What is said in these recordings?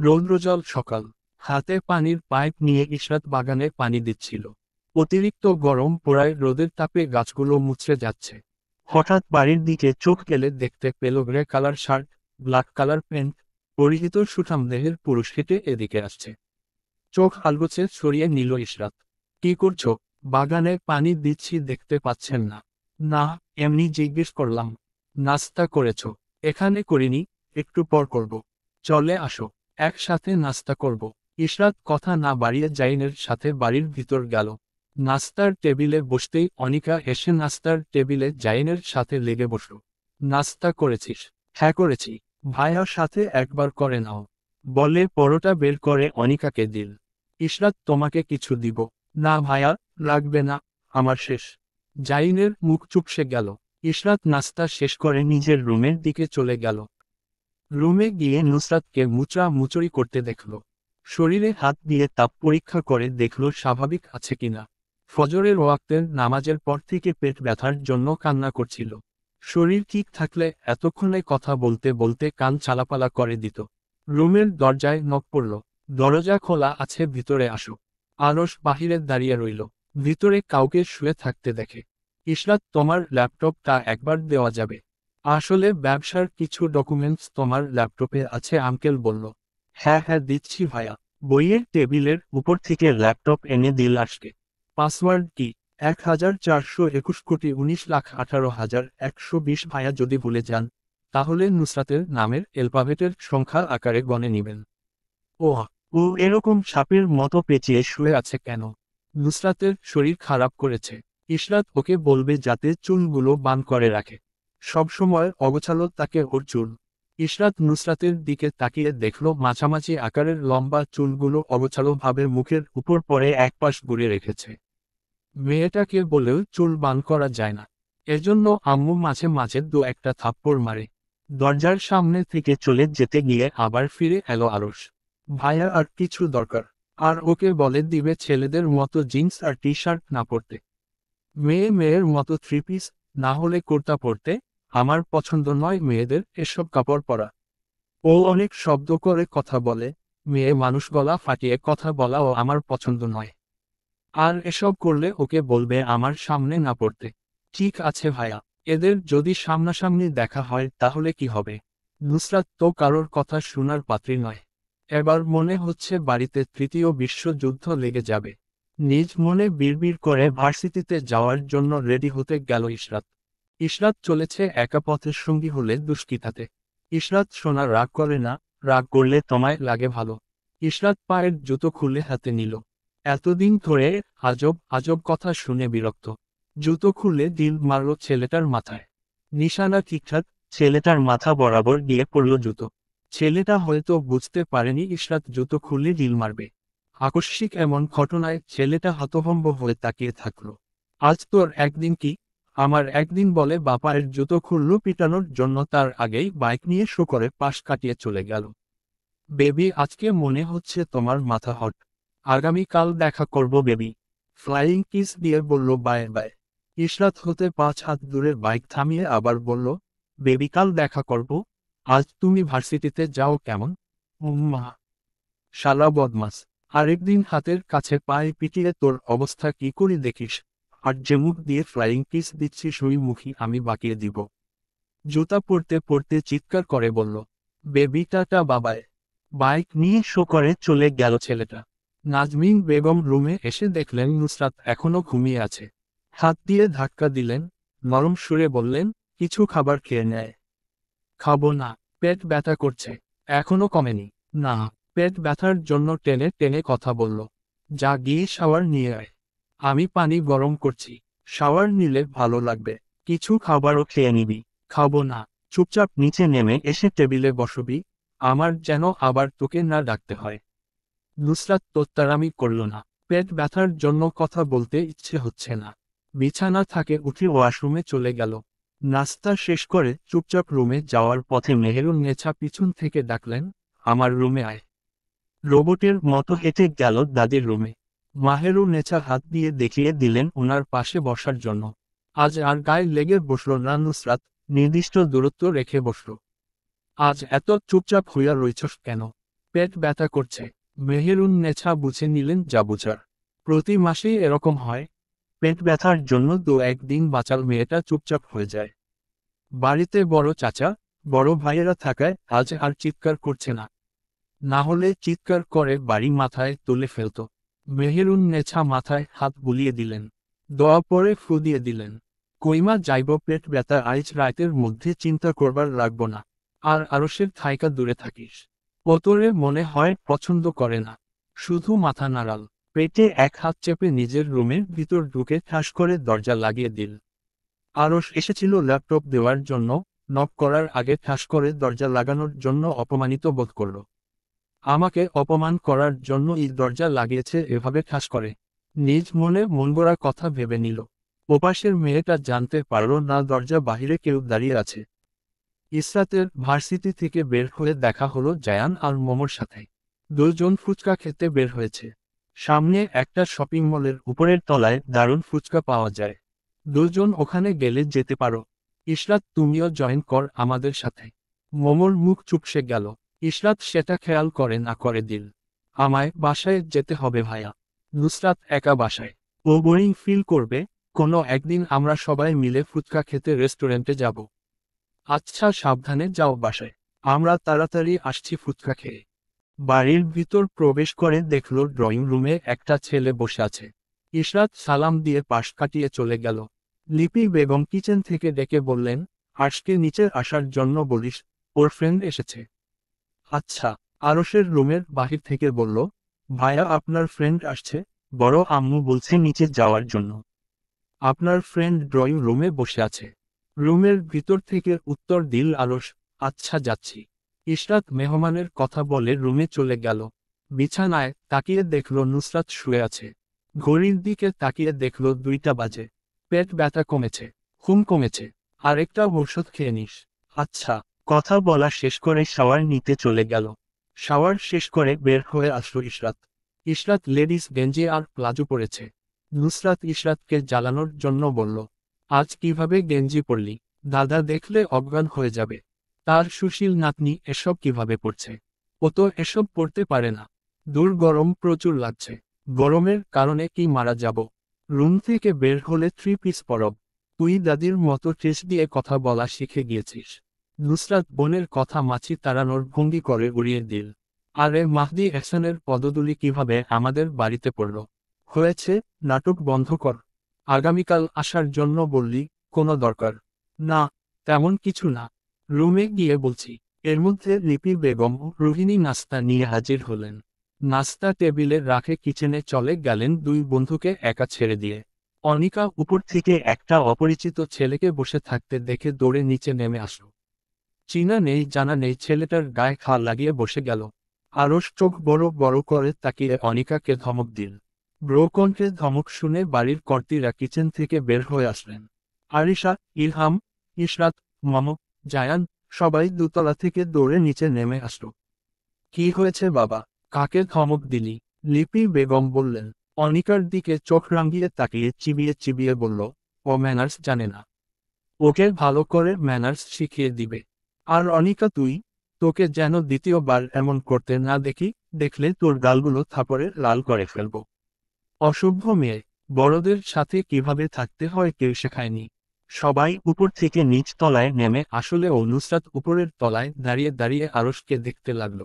রৌদ্রোজ্জ্বল সকাল। হাতে পানির পাইপ নিয়ে ইশরাত বাগানে পানি দিচ্ছিল। অতিরিক্ত গরম পোড়ায় রোদের তাপে গাছগুলো মুচড়ে যাচ্ছে। হঠাৎ বাড়ির দিকে চোখ গেলে দেখতে পেল grey colour shirt, black colour pant পরিহিত সুঠাম দেহের পুরুষ হেঁটে এদিকে আসছে। চোখ আলগোছে সরিয়ে নিল ইশরাত। কি করছো? বাগানে পানি দিচ্ছি, দেখতে পাচ্ছেন না? না, এমনি জিজ্ঞেস করলাম। নাস্তা করেছো? এখানে করিনি, একটু পর করব। চলে আসো, একসাথে নাস্তা করব। ইশরাত কথা না বাড়িয়ে জাইনের সাথে বাড়ির ভিতর গেল। নাস্তার টেবিলে বসতেই অনিকা এসে নাস্তার টেবিলে জাইনের সাথে লেগে বসল। নাস্তা করেছিস? হ্যাঁ করেছি। ভাইয়ার সাথে একবার করে নাও, বলে পরোটা বের করে অনিকাকে দিল। ইশরাত তোমাকে কিছু দিব? না ভাইয়া, লাগবে না, আমার শেষ। জাইনের মুখ চুপসে গেল। ইশরাত নাস্তা শেষ করে নিজের রুমের দিকে চলে গেল। রুমে গিয়ে নুসরাতকে মুচড়ি করতে দেখল। শরীরে হাত দিয়ে তাপ পরীক্ষা করে দেখল স্বাভাবিক আছে কিনা। ফজরের ওয়াক্তের নামাজের পর থেকে পেট ব্যথার জন্য কান্না করছিল। শরীর ঠিক থাকলে এতক্ষণে কথা বলতে বলতে কান চালাপালা করে দিত। রুমের দরজায় নক পড়ল। দরজা খোলা আছে, ভিতরে আসো। আরশ বাহিরে দাঁড়িয়ে রইল। ভিতরে কাউকে শুয়ে থাকতে দেখে। ইশরাত তোমার ল্যাপটপটা একবার দেওয়া যাবে? আসলে ব্যবসার কিছু ডকুমেন্টস তোমার ল্যাপটপে আছে, আঙ্কেল বলল। হ্যাঁ হ্যাঁ দিচ্ছি ভাইয়া। বইয়ের টেবিলের উপর থেকে ল্যাপটপ এনে দিল আজকে। পাসওয়ার্ড কি? 1421,19,18,120 ভাইয়া যদি ভুলে যান, তাহলে নুসরাতের নামের এলফাবেটের সংখ্যা আকারে গণে নেবেন। ও, ও এরকম সাপের মতো পেঁচিয়ে শুয়ে আছে কেন? নুসরাতের শরীর খারাপ করেছে। ইশরাত ওকে বলবে যাতে চুলগুলো বান করে রাখে। সবসময় অগোছালো তাকে ওর চুল। ইশরাত নুসরাতের দিকে তাকিয়ে দেখল মাঝামাঝি আকারের লম্বা চুলগুলো অগোছালোভাবে মুখের উপর পরে একপাশ ঘুরিয়ে রেখেছে। মেয়েটাকে বলেও চুল বান করা যায় না, এজন্য আম্মু মাঝে মাঝে দু একটা থাপ্পড় মারে। দরজার সামনে থেকে চলে যেতে গিয়ে আবার ফিরে এলো আরশ। ভাইয়া আর কিছু দরকার? আর ওকে বলে দিবে ছেলেদের মতো জিন্স আর টি শার্ট না পরতে। মেয়ের মতো থ্রি পিস, না হলে কুর্তা পরতে। আমার পছন্দ নয় মেয়েদের এসব কাপড় পরা। ও অনেক শব্দ করে কথা বলে। মেয়ে মানুষ, গলা ফাটিয়ে কথা বলাও আমার পছন্দ নয়। আর এসব করলে ওকে বলবে আমার সামনে না পড়তে। ঠিক আছে ভাইয়া, এদের যদি সামনাসামনি দেখা হয় তাহলে কি হবে? নুসরাত তো কারোর কথা শোনার পাত্রী নয়। এবার মনে হচ্ছে বাড়িতে তৃতীয় বিশ্বযুদ্ধ লেগে যাবে। নিজ মনে বিড়বিড় করে ভার্সিটিতে যাওয়ার জন্য রেডি হতে গেল ইশরাত। ইশরাত চলেছে একা, পথের সঙ্গী হলে দুষ্কৃতাতে। ইশরাত সোনা রাগ করে না, রাগ করলে তোমায় লাগে ভালো। ইশরাত পায়ের জুতো খুলে হাতে নিল। এতদিন ধরে আজব আজব কথা শুনে বিরক্ত। জুতো খুলে ঢিল মারল ছেলেটার মাথায়। নিশানা ঠিকঠাক, ছেলেটার মাথা বরাবর গিয়ে পড়ল জুতো। ছেলেটা হয়তো বুঝতে পারেনি ইশরাত জুতো খুলে ঢিল মারবে। আকস্মিক এমন ঘটনায় ছেলেটা হতভম্ব হয়ে তাকিয়ে থাকল। আজ তোর একদিন কি? আমার একদিন, বলে বাপায়ের জুতো খুলল পিটানোর জন্য, তার আগেই বাইক নিয়ে শো করে পাশ কাটিয়ে চলে গেল। বেবি, আজকে মনে হচ্ছে তোমার মাথা হট। আগামীকাল দেখা করব বেবি। ফ্লাইং কিস দিয়ে বলল বাই বাই। ইশরাত হতে 5 হাত দূরে বাইক থামিয়ে আবার বলল, বেবি কাল দেখা করব। আজ তুমি ভার্সিটিতে যাও কেমন? উম্মা, শালা বদমাস। আরেকদিন হাতের কাছে পায়ে পিটিয়ে তোর অবস্থা কি করি দেখিস। আর যে মুখ দিয়ে ফ্লাইং কিস দিচ্ছিস ওই মুখই আমি বাকিয়ে দিব। জুতা পরতে পরতে চিৎকার করে বলল, বেবি টাটা বাবায়। বাইক নিয়ে শো করে চলে গেল ছেলেটা। নাজমিন বেগম রুমে এসে দেখলেন নুসরাত এখনো ঘুমিয়ে আছে। হাত দিয়ে ধাক্কা দিলেন, নরম সুরে বললেন, কিছু খাবার খেয়ে নেয়। খাবো না, পেট ব্যথা করছে। এখনো কমেনি? না, পেট ব্যথার জন্য টেনে টেনে কথা বলল। যা গিয়ে শাওয়ার নিয়ে আয়। আমি পানি গরম করছি, শাওয়ার নিলে ভালো লাগবে। কিছু খাবারও খেয়ে নিবি। খাবো না। চুপচাপ নিচে নেমে এসে টেবিলে বসবি, আমার যেন আবার তোকে না ডাকতে হয়। নুসরাত তোত্তারামি করল না। পেট ব্যথার জন্য কথা বলতে ইচ্ছে হচ্ছে না। বিছানা থেকে উঠে ওয়াশরুমে চলে গেল। নাস্তা শেষ করে চুপচাপ রুমে যাওয়ার পথে মেহেরুন নেছা পিছন থেকে ডাকলেন, আমার রুমে আয়। রোবটের মতো হেঁটে গেল দাদির রুমে। মাহেরু নেছা হাত দিয়ে দেখিয়ে দিলেন ওনার পাশে বসার জন্য। আজ আর গায়ে লেগে বসল না নুসরাত, নির্দিষ্ট দূরত্ব রেখে বসল। আজ এত চুপচাপ হইয়া রইছস কেন? পেট ব্যথা করছে। মেহেরুন নেছা বুঝে নিলেন যা বুঝার। প্রতি মাসেই এরকম হয়। পেট ব্যথার জন্য 2-1 দিন বাঁচাল মেয়েটা চুপচাপ হয়ে যায়। বাড়িতে বড় চাচা, বড় ভাইয়েরা থাকায় আজ আর চিৎকার করছে না। না হলে চিৎকার করে বাড়ি মাথায় তুলে ফেলত। মেহেরুন নেছা মাথায় হাত বুলিয়ে দিলেন। দোয়া পরে ফু দিয়ে দিলেন। কইমা যাইব পেট ব্যথা আইজ রাতের মধ্যে চিন্তা করবার লাগব না। আর আরশের থাইকা দূরে থাকিস। পতরে মনে হয় পছন্দ করে না। শুধু মাথা নাড়াল। পেটে এক হাত চেপে নিজের রুমের ভিতর ঢুকে ঠাস করে দরজা লাগিয়ে দিল। আরশ এসেছিল ল্যাপটপ দেওয়ার জন্য, নক করার আগে ঠাস করে দরজা লাগানোর জন্য অপমানিত বোধ করল। আমাকে অপমান করার জন্য এই দরজা লাগিয়েছে এভাবে ঠাস করে। নিজ মনে মনগড়া কথা ভেবে নিল। ওপাশের মেয়েটা জানতে পারল না দরজা বাহিরে কেউ দাঁড়িয়ে আছে। ইসরাতের ভার্সিটি থেকে বের হয়ে দেখা হলো জায়ান আর মোমোর সাথে। দুজন ফুচকা খেতে বের হয়েছে। সামনে একটা শপিং মলের উপরের তলায় দারুণ ফুচকা পাওয়া যায়। দুজন ওখানে গেলে যেতে পারো। ইশরাত তুমিও জয়েন কর আমাদের সাথে। মোমোর মুখ চুপসে গেল। ইশরাত সেটা খেয়াল করে না করে দিল। আমায় বাসায় যেতে হবে ভাইয়া। নুসরাত একা বাসায়। ও বোরিং ফিল করবে। কোনো একদিন আমরা সবাই মিলে ফুচকা খেতে রেস্টুরেন্টে যাব। আচ্ছা সাবধানে যাও বাসায়। আমরা তাড়াতাড়ি আসছি ফুচকা খেয়ে। বাড়ির ভিতর প্রবেশ করে দেখল ড্রয়িং রুমে একটা ছেলে বসে আছে। ইশরাত সালাম দিয়ে পাশ কাটিয়ে চলে গেল। লিপি বেগম কিচেন থেকে ডেকে বললেন, আজকে নিচে আসার জন্য বলিস, ওর ফ্রেন্ড এসেছে। আচ্ছা। আরশের রুমের বাহির থেকে বলল, ভাইয়া আপনার ফ্রেন্ড আসছে, বড় আম্মু বলছে নিচে যাওয়ার জন্য। আপনার ফ্রেন্ড ড্রয়িং রুমে বসে আছে। রুমের ভিতর থেকে উত্তর দিল আরশ, আচ্ছা যাচ্ছি। ইশরাত মেহমানের কথা বলে রুমে চলে গেল। বিছানায় তাকিয়ে দেখল নুসরাত শুয়ে আছে। ঘড়ির দিকে তাকিয়ে দেখল 2টা বাজে। পেট ব্যথা কমেছে, ঘুম কমেছে। আরেকটা ঔষধ খেয়ে নিস। আচ্ছা। কথা বলা শেষ করে শাওয়ার নিতে চলে গেল। শাওয়ার শেষ করে বের হয়ে আসলো ইশরাত। ইশরাত লেডিস গেঞ্জি আর প্লাজো পরেছে। নুসরাত ইশরাতকে জ্বালানোর জন্য বলল, আজ কিভাবে গেঞ্জি পরলি? দাদা দেখলে অজ্ঞান হয়ে যাবে। তার সুশীল নাতনি এসব কিভাবে পড়ছে? ও তো এসব পড়তে পারে না। দূর গরম প্রচুর লাগছে। গরমের কারণে কি মারা যাব? রুম থেকে বের হলে 3 পিস পরব। তুই দাদির মতো ঠেস দিয়ে কথা বলা শিখে গিয়েছিস। নুসরাত বোনের কথা মাছি তাড়ানোর ভঙ্গি করে উড়িয়ে দিল। আরে মাহদি এহসানের পদধূলি কিভাবে আমাদের বাড়িতে পড়ল? হয়েছে, নাটক বন্ধ কর। আগামীকাল আসার জন্য বললি, কোনো দরকার? না, তেমন কিছু না। রুমে গিয়ে বলছি। এর মধ্যে লিপি বেগম ও রোহিণী নাস্তা নিয়ে হাজির হলেন। নাস্তা টেবিলে রাখে কিচেনে চলে গেলেন 2 বন্ধুকে একা ছেড়ে দিয়ে। অনিকা উপর থেকে একটা অপরিচিত ছেলেকে বসে থাকতে দেখে দৌড়ে নিচে নেমে আসলো। চিনা নেই জানা নেই ছেলেটার গায়ে খা লাগিয়ে বসে গেল। আরশ চোখ বড় বড় করে তাকিয়ে অনিকাকে ধমক দিল। ব্রোকনকে ধমক শুনে বাড়ির কর্ত্রীরা কিচেন থেকে বের হয়ে আসলেন। আরিশা, ইলহাম, ইশরাত, মামু, জায়ান সবাই দোতলা থেকে দৌড়ে নিচে নেমে আসলো। কি হয়েছে বাবা? কাকে ধমক দিলি? লিপি বেগম বললেন। অনিকার দিকে চোখ রাঙিয়ে তাকিয়ে চিবিয়ে চিবিয়ে বলল, ও ম্যানার্স জানে না। ওকে ভালো করে ম্যানার্স শিখিয়ে দিবে। আর অনিকা তুই, তোকে যেন দ্বিতীয়বার এমন করতে না দেখি, দেখলে তোর গালগুলো থাপড়ে লাল করে ফেলব। অসভ্য মেয়ে। বড়দের সাথে কিভাবে থাকতে হয় কেউ শেখায়নি। সবাই উপর থেকে নিচ তলায় নেমে আসলে ও নুসরাত উপরের তলায় দাঁড়িয়ে দাঁড়িয়ে আরশকে দেখতে লাগলো।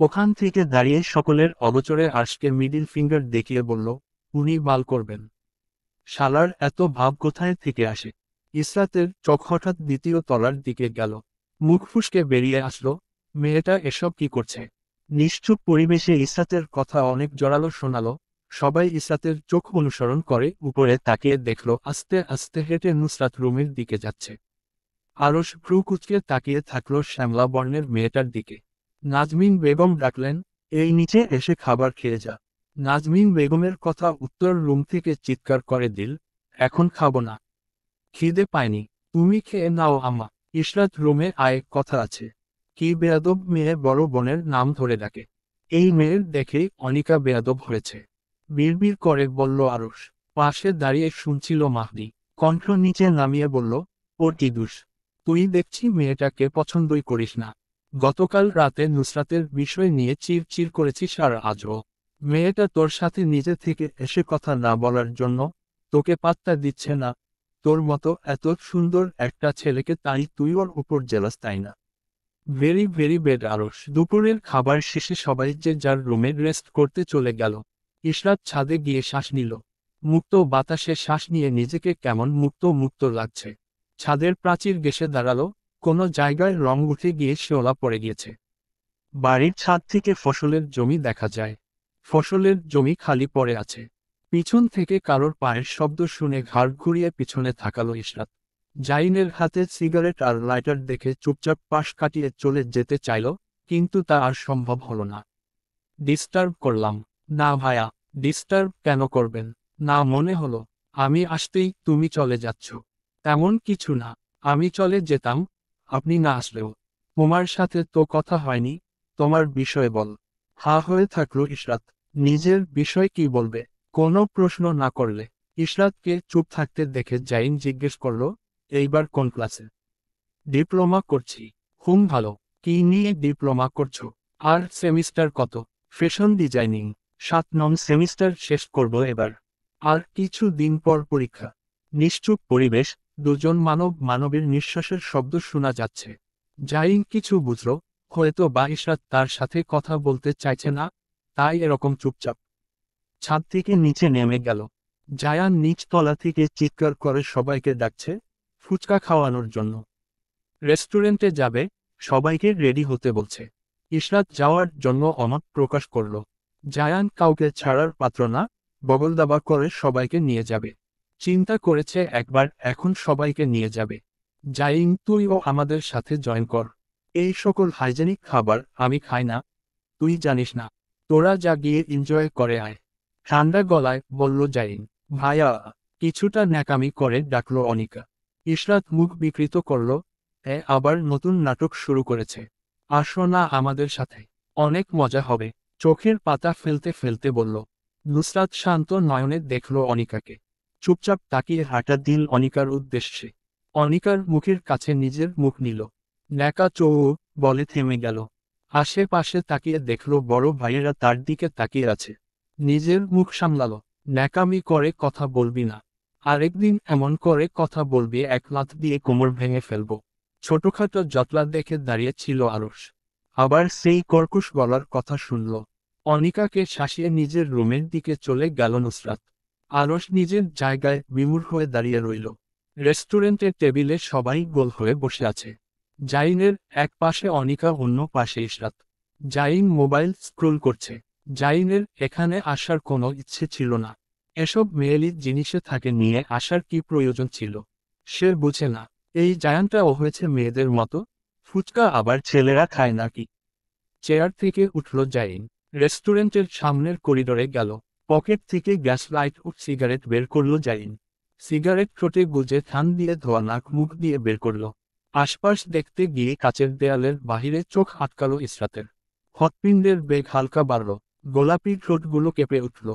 ওখান থেকে দাঁড়িয়ে সকলের অগোচরে আরশকে মিডিল ফিঙ্গার দেখিয়ে বলল, উনি বাল করবেন। শালার এত ভাব কোথায় থেকে আসে? ইসরাতের চোখ হঠাৎ দ্বিতীয় তলার দিকে গেল। মুখ ফুসকে বেরিয়ে আসলো, মেয়েটা এসব কি করছে? নিশ্চুপ পরিবেশে ইসরাতের কথা অনেক জোরালো শোনালো। সবাই ইসরাতের চোখ অনুসরণ করে উপরে তাকিয়ে দেখল আস্তে আস্তে হেঁটে নুসরাত রুমের দিকে যাচ্ছে। আরশ ভ্রু কুঁচকে তাকিয়ে থাকলো শ্যামলা বর্ণের মেয়েটার দিকে। নাজমিন বেগম ডাকলেন, এই নিচে এসে খাবার খেয়ে যা। নাজমিন বেগমের কথা উত্তর রুম থেকে চিৎকার করে দিল, এখন খাবো না। খিদে পায়নি। তুমি খেয়ে নাও আম্মা। ইশরাত রুমে আয়, কথা আছে। কি বেয়াদব মেয়ে বড় বোনের নাম ধরে ডাকে। এই মেয়ের দেখেই অনিকা বেয়াদব হয়েছে। বিড়বিড় করে বলল আরশ। পাশে দাঁড়িয়ে শুনছিল মাহদি। কণ্ঠ নিচে নামিয়ে বলল, ওর কি দোষ? তুই দেখছি মেয়েটাকে পছন্দই করিস না। গতকাল রাতে নুসরাতের বিষয় নিয়ে চির করেছিস আর আজও মেয়েটা তোর সাথে নিজে থেকে এসে কথা না বলার জন্য তোকে পাত্তা দিচ্ছে না। তোর মতো এত সুন্দর একটা ছেলেকে তাই তুই ওর উপর জেলাস, তাই না? ভেরি ভেরি বেড আরস। দুপুরের খাবার শেষে সবাই যে যার রুমে রেস্ট করতে চলে গেল। ইশরাত ছাদে গিয়ে শ্বাস নিল। মুক্ত বাতাসে শ্বাস নিয়ে নিজেকে কেমন মুক্ত মুক্ত লাগছে। ছাদের প্রাচীর ঘেঁষে দাঁড়ালো, কোনো জায়গায় রং উঠে গিয়ে শ্যাওলা পড়ে গিয়েছে। বাড়ির ছাদ থেকে ফসলের জমি দেখা যায়। ফসলের জমি খালি পড়ে আছে। পিছন থেকে কারোর পায়ের শব্দ শুনে ঘাড় ঘুরিয়ে পিছনে তাকালো ইশরাত। জাইনের হাতে সিগারেট আর লাইটার দেখে চুপচাপ পাশ কাটিয়ে চলে যেতে চাইল, কিন্তু তা আর সম্ভব হলো না। ডিস্টার্ব করলাম? না ভায়া, ডিস্টার্ব কেন করবেন? না, মনে হলো আমি আসতেই তুমি চলে যাচ্ছ। তেমন কিছু না, আমি চলে যেতাম আপনি না আসলেও। তোমার সাথে তো কথা হয়নি, তোমার বিষয়ে বল। হা হয়ে থাকলো ইশরাত। নিজের বিষয় কি বলবে? কোনো প্রশ্ন না করলে। ইশরাতকে চুপ থাকতে দেখে জাইন জিজ্ঞেস করলো, এইবার কোন ক্লাসে? ডিপ্লোমা করছি। ভালো। কি নিয়ে ডিপ্লোমা করছো? আর সেমিস্টার কত? Fashion designing. 7 নং সেমিস্টার শেষ করব এবার। আর কিছু দিন পর পরীক্ষা। নিশ্চুপ পরিবেশ, দুজন মানবের নিঃশ্বাসের শব্দ শোনা যাচ্ছে। জাইন কিছু বুঝল, হয়তো বা ইশরাত তার সাথে কথা বলতে চাইছে না, তাই এরকম চুপচাপ। ছাদ থেকে নিচে নেমে গেল। জায়ান নিচ তলা থেকে চিৎকার করে সবাইকে ডাকছে, ফুচকা খাওয়ানোর জন্য। রেস্টুরেন্টে যাবে, সবাইকে রেডি হতে বলছে। ইশরাত যাওয়ার জন্য অমত প্রকাশ করল। জায়ান কাউকে ছাড়ার পাত্র না, বগলদাবা করে সবাইকে নিয়ে যাবে। চিন্তা করেছে একবার, এখন সবাইকে নিয়ে যাবে। জাইন, তুইও আমাদের সাথে জয়েন কর। এই সকল হাইজেনিক খাবার আমি খাই না, তুই জানিস না। তোরা যা গিয়ে এনজয় করে আয়। ঠান্ডা গলায় বলল জাইন। ভাইয়া, কিছুটা ন্যাকামি করে ডাকলো অনিকা। ইশরাত মুখ বিকৃত করল, আবার নতুন নাটক শুরু করেছে। আসো না আমাদের সাথে, অনেক মজা হবে। চোখের পাতা ফেলতে ফেলতে বলল। নুসরাত শান্ত নয়নে দেখল অনিকাকে। চুপচাপ তাকিয়ে হাঁটা দিল অনিকার উদ্দেশ্যে। অনিকার মুখের কাছে নিজের মুখ নিল। ন্যাকা চৌ বলে থেমে গেল। আশেপাশে তাকিয়ে দেখল বড় ভাইয়েরা তার দিকে তাকিয়ে আছে। নিজের মুখ সামলালো। ন্যাকামি করে কথা বলবি না। আরেকদিন এমন করে কথা বলবি এক লাথ দিয়ে কোমর ভেঙে ফেলব। ছোটখাটো জটলা দেখে দাঁড়িয়ে ছিল আরশ। আবার সেই কর্কশ গলার কথা শুনল। অনিকাকে শাসিয়ে নিজের রুমের দিকে চলে গেল নুসরাত। আরশ নিজের জায়গায় বিমূঢ় হয়ে দাঁড়িয়ে রইল। রেস্টুরেন্টের টেবিলে সবাই গোল হয়ে বসে আছে। জাইনের এক পাশে অনিকা, অন্য পাশে ইশরাত। জাইন মোবাইল স্ক্রোল করছে। জাইনের এখানে আসার কোনো ইচ্ছে ছিল না। এসব মেয়েলি জিনিসে থাকে নিয়ে আসার কি প্রয়োজন ছিল? সে বুঝে না, এই জায়ানটাও হয়েছে মেয়েদের মতো। ফুচকা আবার ছেলেরা খায় নাকি? চেয়ার থেকে উঠল জাইন। রেস্টুরেন্টের সামনের করিডোরে গেল। পকেট থেকে গ্যাস লাইট ও সিগারেট বের করল জাইন। সিগারেট ঠোঁটে গুজে থান দিয়ে ধোয়া নাক মুখ দিয়ে বের করল। আশপাশ দেখতে গিয়ে কাচের দেয়ালের বাহিরে চোখ আটকালো ইশরাতের। হৎপিণ্ডের বেগ হালকা বাড়ল। গোলাপি ঠোঁটগুলো কেঁপে উঠল।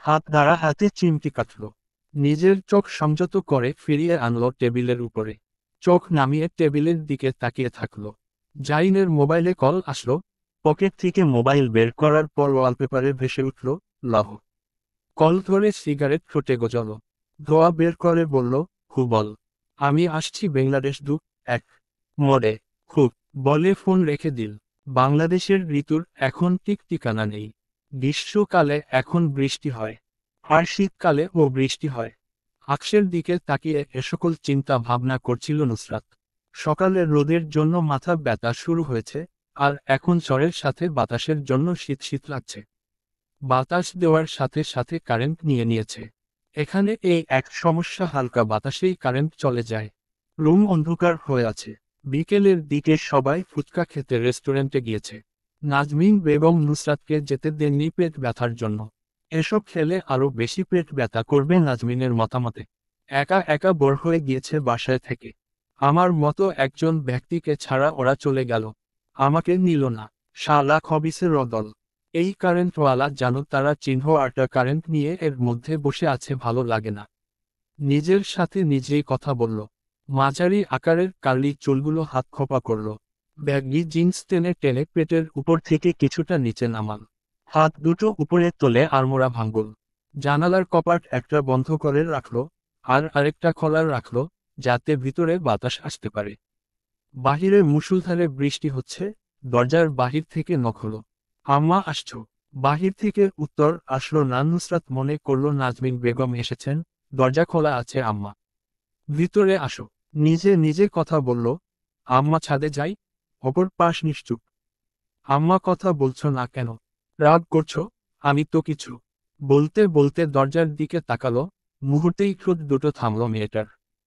হাত দাঁড়া হাতে চিমটি কাটল। নিজের চোখ সংযত করে ফিরিয়ে আনলো টেবিলের উপরে। চোখ নামিয়ে টেবিলের দিকে তাকিয়ে থাকল। জাইনের মোবাইলে কল আসলো। পকেট থেকে মোবাইল বের করার পর ওয়ালপেপারে ভেসে উঠল লাহ। কল ধরে সিগারেট ঠোঁটে গজল। ধোয়া বের করে বলল, বল। আমি আসছি বাংলাদেশ 2-1 মোড়ে। খুব বলে ফোন রেখে দিল। বাংলাদেশের ঋতুর এখন ঠিক ঠিকানা নেই। গ্রীষ্মকালে এখন বৃষ্টি হয়, আর শীতকালে ও বৃষ্টি হয়। আকাশের দিকে তাকিয়ে এসকল চিন্তা ভাবনা করছিল নুসরাত। সকালে রোদের জন্য মাথা ব্যথা শুরু হয়েছে, আর এখন ঝড়ের সাথে বাতাসের জন্য শীত শীত লাগছে। বাতাস দেওয়ার সাথে সাথে কারেন্ট নিয়েছে। এখানে এই এক সমস্যা, হালকা বাতাসেই কারেন্ট চলে যায়। রুম অন্ধকার হয়ে আছে। বিকেলের দিকে সবাই ফুচকা খেতে রেস্টুরেন্টে গিয়েছে। নাজমিন বেগম নুসরাতকে যেতে দেননি পেট ব্যথার জন্য। এসব খেলে আরও বেশি পেট ব্যথা করবে নাজমিনের মতামতে। একা একা বোর হয়ে গিয়েছে বাসায় থেকে। আমার মতো একজন ব্যক্তিকে ছাড়া ওরা চলে গেল। আমাকে নিল না। শালা খবিসের দল। এই কারেন্টওয়ালা জানো তারা চিহ্ন আরটা কারেন্ট নিয়ে এর মধ্যে বসে আছে, ভালো লাগে না। নিজের সাথে নিজেই কথা বলল। মাঝারি আকারের কার্লি চুলগুলো হাত খোপা করল। ব্যাগি জিন্স টেনে টেনে পেটের উপর থেকে কিছুটা নিচে নামান। হাত দুটো উপরে তোলে আড়মোড়া ভাঙল। জানালার কপাট একটা বন্ধ করে রাখলো, আর আরেকটা খোলা রাখলো, যাতে ভিতরে বাতাস আসতে পারে। বাহিরে মুষলধারে বৃষ্টি হচ্ছে। দরজার বাহির থেকে নক হলো। আম্মা আসছো? বাহির থেকে উত্তর আসলো না। নুসরাত মনে করল নাজমিন বেগম এসেছেন। দরজা খোলা আছে আম্মা, ভিতরে আসো। নিজে নিজে কথা বলল, আম্মা ছাদে যাই। অপর পাশ নিশ্চুপ। আম্মা কথা বলছো না কেন? রাগ করছো? আমি তো কিছু। বলতে বলতে দরজার দিকে তাকালো। মুহূর্তেই ঠোঁট দুটো থামল মেয়েটার।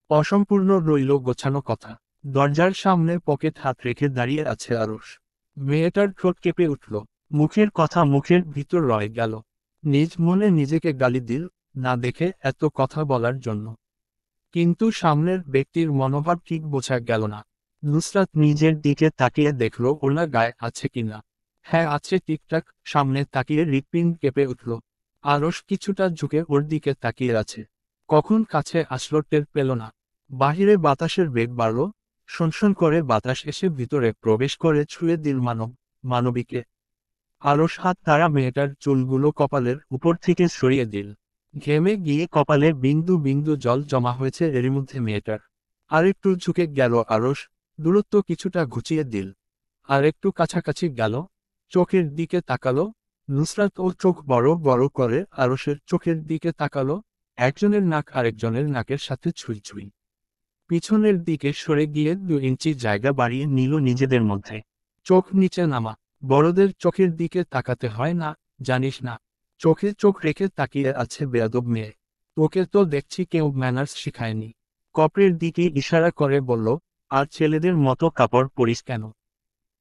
অসম্পূর্ণ রইল গোছানো কথা। দরজার সামনে পকেট হাত রেখে দাঁড়িয়ে আছে আরশ। মেয়েটার ঠোঁট কেঁপে উঠল। মুখের কথা মুখের ভিতর রয়ে গেল। নিজ মনে নিজেকে গালি দিল, না দেখে এত কথা বলার জন্য। কিন্তু সামনের ব্যক্তির মনোভাব ঠিক বোঝা গেল না। নুসরাত নিজের দিকে তাকিয়ে দেখল ওনা গায়ে আছে কিনা। হ্যাঁ আছে ঠিকঠাক। সামনে তাকিয়ে হৃৎপিণ্ড কেঁপে উঠল। আরশ কিছুটা ঝুঁকে ওর দিকে তাকিয়ে আছে। কখন কাছে আসলো টের পেল না। বাহিরে বাতাসের বেগ বাড়ল। সনসন করে বাতাস এসে ভিতরে প্রবেশ করে ছুঁয়ে দিল মানবীকে। আরশ হাত তারা মেয়েটার চুলগুলো কপালের উপর থেকে সরিয়ে দিল। ঘেমে গিয়ে কপালে বিন্দু বিন্দু জল জমা হয়েছে এরই মধ্যে মেয়েটার। আরেকটু ঝুঁকে গেল আরশ, দূরত্ব কিছুটা ঘুচিয়ে দিল। আরেকটু কাছাকাছি গেল, চোখের দিকে তাকালো। নুসরাত ও চোখ বড় বড় করে আরশের চোখের দিকে তাকালো। একজনের নাক আরেকজনের নাকের সাথে ছুঁই ছুঁই। পিছনের দিকে সরে গিয়ে 2 ইঞ্চি জায়গা বাড়িয়ে নিল নিজেদের মধ্যে। চোখ নিচে নামা। বড়দের চোখের দিকে তাকাতে হয় না, জানিস না? চোখে চোখ রেখে তাকিয়ে আছে বেয়াদব মেয়ে। তোকে তো দেখছি কেউ ম্যানার্স শিখায়নি। কপরের দিকে ইশারা করে বলল, আর ছেলেদের মতো কাপড় পরিস কেন?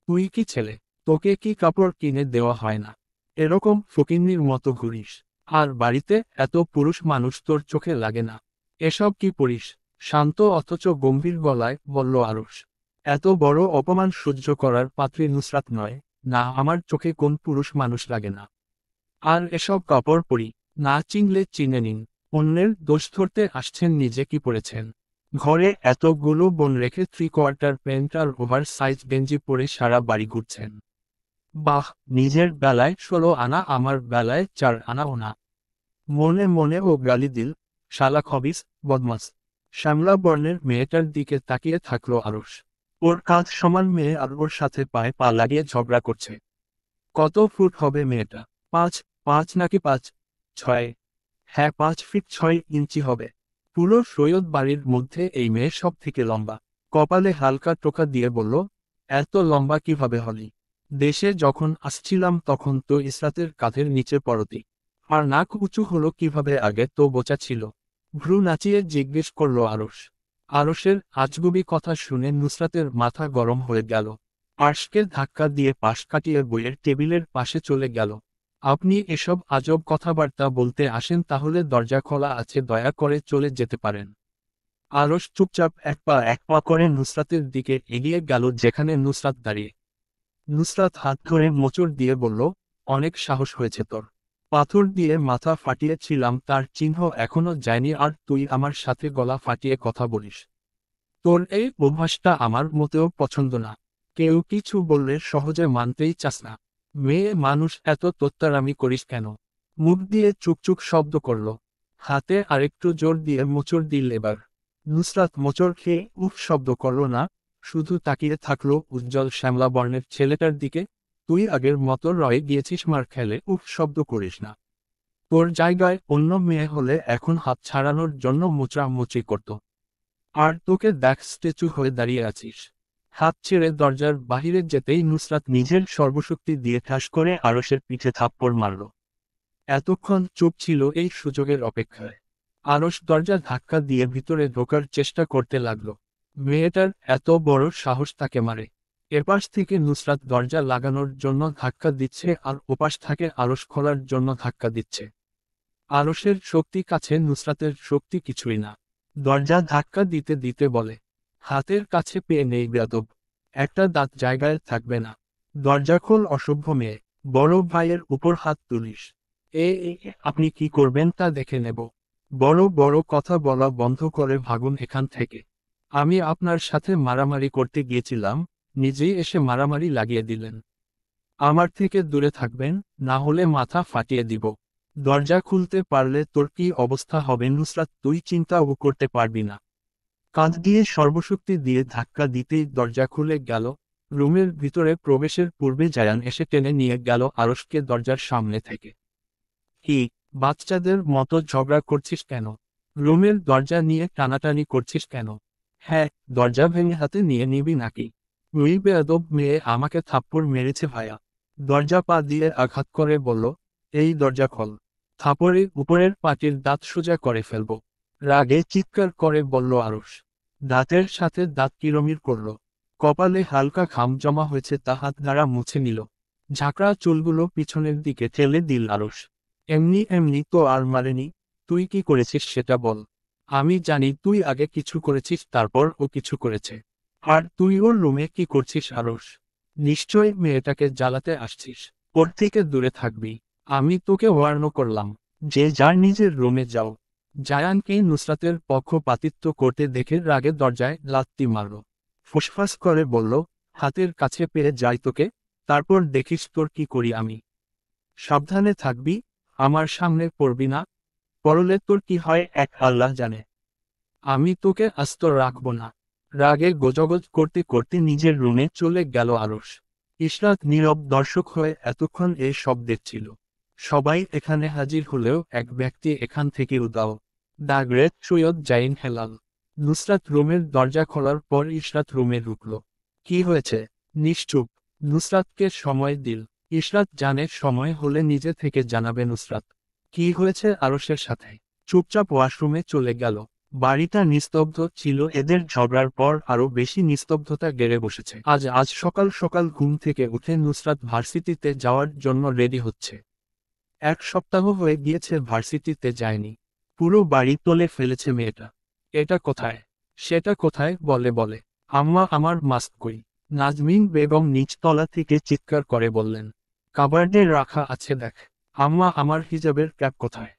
তুই কি ছেলে? তোকে কি কাপড় কিনে দেওয়া হয় না? এরকম ফকিন্নির মতো ঘুরিস? আর বাড়িতে এত পুরুষ মানুষ তোর চোখে লাগে না? এসব কি পরিস? শান্ত অথচ গম্ভীর গলায় বলল আরশ। এত বড় অপমান সহ্য করার পাত্রী নুসরাত নয়। না, আমার চোখে কোন পুরুষ মানুষ লাগে না। আর এসব কাপড় পরি? না চিনলে চিনে নিন। অন্যের দোষ ধরতে আসছেন, নিজে কি পরেছেন? ঘরে এতগুলো বোন রেখে 3/4 প্যান্ট আর ওভার সাইজ গেঞ্জি পরে সারা বাড়ি ঘুরছেন। বাহ, নিজের বেলায় 16 আনা, আমার বেলায় 4 আনাও না। মনে মনে ও গালি দিল, শালা খবিস, বদমাস। শ্যামলা বর্ণের মেয়েটার দিকে তাকিয়ে থাকলো আরশ। ওর কাঁধ সমান মেয়ে আর ওর সাথে পায়ে পা লাগিয়ে ঝগড়া করছে। কত ফুট হবে মেয়েটা? 5 নাকি 5'6"? হ্যাঁ, 5 ফিট 6 ইঞ্চি হবে। পুরো সৈয়দ বাড়ির মধ্যে এই মেয়ে সব থেকে লম্বা। কপালে হালকা টোকা দিয়ে বলল, এত লম্বা কিভাবে হলি? দেশে যখন আসছিলাম তখন তো ইসরাতের কাঁধের নিচে পড়তি। আর নাক উঁচু হলো কিভাবে? আগে তো বোচা ছিল। ভ্রু নাচিয়ে জিজ্ঞেস করল আরশ। আরশের আজগুবি কথা শুনে নুসরাতের মাথা গরম হয়ে গেল। আরশকে ধাক্কা দিয়ে পাশ কাটিয়ে বইয়ের টেবিলের পাশে চলে গেল। আপনি এসব আজব কথাবার্তা বলতে আসেন তাহলে দরজা খোলা আছে, দয়া করে চলে যেতে পারেন। আরশ চুপচাপ এক পা করে নুসরাতের দিকে এগিয়ে গেল যেখানে নুসরাত দাঁড়িয়ে। নুসরাত হাত ধরে মোচড় দিয়ে বলল, অনেক সাহস হয়েছে তোর। পাথর দিয়ে মাথা ফাটিয়েছিলাম, তার চিহ্ন এখনো যায়নি, আর তুই আমার সাথে গলা ফাটিয়ে কথা বলিস? তোর এই অভ্যাসটা আমার মোটেও পছন্দ না। কেউ কিছু বললে সহজে মানতেই চাস না। মেয়ে মানুষ, এত তোত্তারামি করিস কেন? মুখ দিয়ে চুকচুক শব্দ করল। হাতে আরেকটু জোর দিয়ে মোচড় দিল এবার। নুসরাত মোচড় খেয়ে উফ শব্দ করল না, শুধু তাকিয়ে থাকলো উজ্জ্বল শ্যামলা বর্ণের ছেলেটার দিকে। তুই আগের মতো রয়ে গিয়েছিস, মার খেলে উফ শব্দ করিস না। তোর জায়গায় অন্য মেয়ে হলে এখন হাত ছাড়ানোর জন্য মোচড়ামুচড়ি করত। আর তোকে দেখ, স্ট্যাচু হয়ে দাঁড়িয়ে আছিস। হাত ছেড়ে দরজার বাহিরে যেতেই নুসরাত নিজের সর্বশক্তি দিয়ে ঠাস করে আরশের পিঠে থাপ্পড় মারল। এতক্ষণ চুপ ছিল এই সুযোগের অপেক্ষায়। আরশ দরজা ধাক্কা দিয়ে ভিতরে ঢোকার চেষ্টা করতে লাগল। মেয়েটার এত বড় সাহস তাকে মারে। এপাশ থেকে নুসরাত দরজা লাগানোর জন্য ধাক্কা দিচ্ছে, আর ওপাশ থেকে আরশ খোলার জন্য ধাক্কা দিচ্ছে। আরশের শক্তি কাছে নুসরাতের শক্তি কিছুই না। দরজা ধাক্কা দিতে দিতে বলে, হাতের কাছে পেয়ে নেই বেয়াদব। একটা দাঁত জায়গায় থাকবে না। দরজা খোল, অসভ্য মেয়ে। বড় ভাইয়ের উপর হাত তুলিস? এ এ, এ, আপনি কি করবেন তা দেখে নেব। বড় বড় কথা বলা বন্ধ করে ভাগুন এখান থেকে। আমি আপনার সাথে মারামারি করতে গিয়েছিলাম, নিজেই এসে মারামারি লাগিয়ে দিলেন। আমার থেকে দূরে থাকবেন, না হলে মাথা ফাটিয়ে দিব। দরজা খুলতে পারলে তোর কি অবস্থা হবে নুসরাত, তুই চিন্তাও করতে পারবি না। কাঁধ দিয়ে সর্বশক্তি দিয়ে ধাক্কা দিতেই দরজা খুলে গেল। রুমের ভিতরে প্রবেশের পূর্বে জায়ান এসে টেনে নিয়ে গেল আরশকে দরজার সামনে থেকে। কি, বাচ্চাদের মতো ঝগড়া করছিস কেন? রুমের দরজা নিয়ে টানাটানি করছিস কেন? হ্যাঁ, দরজা ভেঙে হাতে নিয়ে নিবি নাকি? ওই বেয়াদব মেয়ে আমাকে থাপ্পড় মেরেছে ভাইয়া। দরজা পা দিয়ে আঘাত করে বলল, এই দরজা খোল। থাপড়ে উপরের পাটির দাঁত সোজা করে ফেলব। রাগে চিৎকার করে বলল আরশ। দাঁতের সাথে দাঁত কিরমির করল। কপালে হালকা ঘাম জমা হয়েছে, তা হাত দ্বারা মুছে নিল। ঝাঁকড়া চুলগুলো পিছনের দিকে ঠেলে দিল আরশ। এমনি এমনি তো আর মারেনি, তুই কি করেছিস সেটা বল। আমি জানি তুই আগে কিছু করেছিস, তারপর ও কিছু করেছে। আর তুই ওর রুমে কি করছিস আরশ? নিশ্চয়ই মেয়েটাকে জ্বালাতে আসছিস। ওর থেকে দূরে থাকবি। আমি তোকে ওয়ার্ন করলাম, যে যার নিজের রুমে যাও। জায়ানকে নুসরাতের পক্ষপাতিত্ব করতে দেখে রাগে দরজায় লাথি মারল। ফুসফাস করে বলল, হাতের কাছে পেয়ে যাই তোকে, তারপর দেখিস তোর কি করি আমি। সাবধানে থাকবি, আমার সামনে পড়বি না, পড়লে তোর কি হয় এক আল্লাহ জানে। আমি তোকে আস্ত রাখব না। রাগে গোজগোজ করতে করতে নিজের রুমে চলে গেল আরশ। ইশরাত নীরব দর্শক হয়ে এতক্ষণ এ সব দেখছিল। সবাই এখানে হাজির হলেও এক ব্যক্তি এখান থেকে উদাও। The great Syed Zain Helal. নুসরাত রুমের দরজা খোলার পর ইশরাত রুমে ঢুকল। কি হয়েছে? নিশ্চুপ। নুসরাতকে সময় দিল। ইশরাত জানে সময় হলে নিজে থেকে জানাবে নুসরাত। কি হয়েছে আরশের সাথে? চুপচাপ ওয়াশরুমে চলে গেল। বাড়িটা নিস্তব্ধ ছিল, এদের ঝগড়ার পর আরো বেশি নিস্তব্ধতা গেড়ে বসেছে। আজ সকাল সকাল ঘুম থেকে উঠে নুসরাত ভার্সিটিতে যাওয়ার জন্য রেডি হচ্ছে। এক সপ্তাহ হয়ে গিয়েছে ভার্সিটিতে যায়নি। পুরো বাড়ি তোলে ফেলেছে মেয়েটা। এটা কোথায়, সেটা কোথায় বলে বলে। আম্মা আমার মাস্ক কই? নাজমিন বেগম নিচতলা থেকে চিৎকার করে বললেন। কাবার্ডে রাখা আছে দেখ। আম্মা আমার হিজাবের ক্যাপ কোথায়?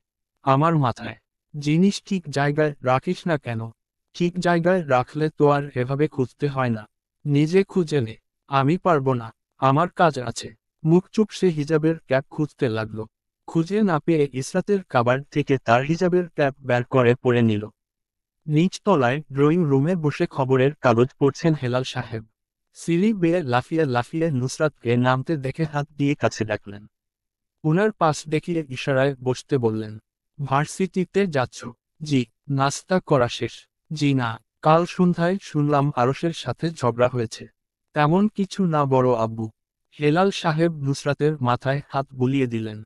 আমার মাথায়। জিনিস ঠিক জায়গায় রাখিস না কেন? ঠিক জায়গায় রাখলে তো আর এভাবে খুঁজতে হয় না। নিজে খুঁজে নে। আমি পারবো না, আমার কাজ আছে। মুখ চুপ সে হিজাবের ক্যাপ খুঁজতে লাগলো। খুঁজে না পেয়ে ইসরাতের কাবার্ড থেকে তার হিজাবের ক্যাপ বের করে পরে নিল। নিচতলায় ড্রয়িং রুমে বসে খবরের কাগজ পড়ছেন হেলাল সাহেব। সিঁড়ি বেয়ে লাফিয়ে লাফিয়ে নুসরাতকে নামতে দেখে হাত দিয়ে কাছে ডাকলেন। উনার পাশ দেখিয়ে ইশারায় বসতে বললেন। ভার্সিটিতে যাচ্ছ? জি। নাস্তা করা শেষ? জি না। কাল সন্ধ্যায় শুনলাম আরশের সাথে ঝগড়া হয়েছে। তেমন কিছু না বড় আব্বু। হেলাল সাহেব নুসরাতের মাথায় হাত বুলিয়ে দিলেন।